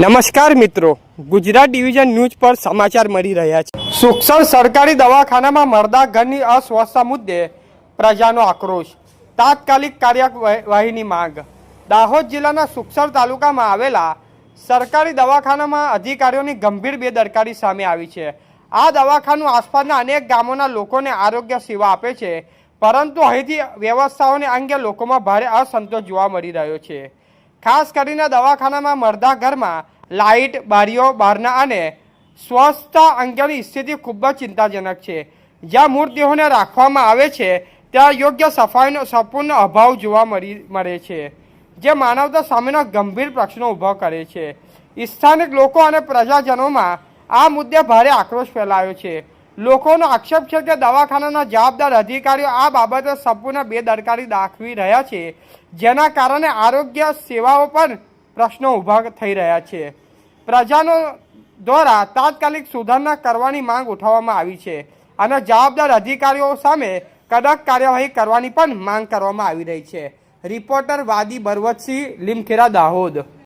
નમસ્કાર મિત્રો, Gujarat division news પર સમાચાર મળી રહ્યા છે। સુખસર સરકારી દવાખાનામાં મળતા ઘરની અસ્વસ્થતા મુદ્દે પ્રજાનો આક્રોશ, તાત્કાલિક કાર્યવાહીની માંગ। દાહોદ જિલ્લાના સુખસર તાલુકામાં આવેલા સરકારી દવાખાનામાં અધિકારીઓની ગંભીર બેદરકારી સામે આવી છે। આ દવાખાનું આસપાસના અનેક ગામોના લોકોને આરોગ્ય સેવા આપે છે, પરંતુ અહીંથી વ્યવસ્થાઓને અંગે લોકોમાં ભારે અસંતોષ જોવા મળી રહ્યો છે। ખાસ કરીને દવાખાનામાં મળતા ઘરમાં લાઇટ, બારીઓ, બારણા અને સ્વચ્છતા અંગેની સ્થિતિ ખૂબ જ ચિંતાજનક છે। જ્યાં મૂર્તિઓને રાખવામાં આવે છે ત્યાં યોગ્ય સફાઈનો સંપૂર્ણ અભાવ જોવા મળે છે, જે માનવતા સામેનો ગંભીર પ્રશ્નો ઊભો કરે છે। સ્થાનિક લોકો અને પ્રજાજનોમાં આ મુદ્દે ભારે આક્રોશ ફેલાયો છે। લોકોનો આક્ષેપ છે કે દવાખાનાના જવાબદાર અધિકારીઓ આ બાબતે સંપૂર્ણ બેદરકારી દાખવી રહ્યા છે, જેના કારણે આરોગ્ય સેવાઓ પર પ્રશ્નો ઊભા થઈ રહ્યા છે। પ્રજાનો દ્વારા તાત્કાલિક સુધારણા કરવાની માંગ ઉઠાવવામાં આવી છે અને જવાબદાર અધિકારીઓ સામે કડક કાર્યવાહી કરવાની પણ માંગ કરવામાં આવી રહી છે। રિપોર્ટર વાદી બરવતસિંહ, લીમખેડા, દાહોદ।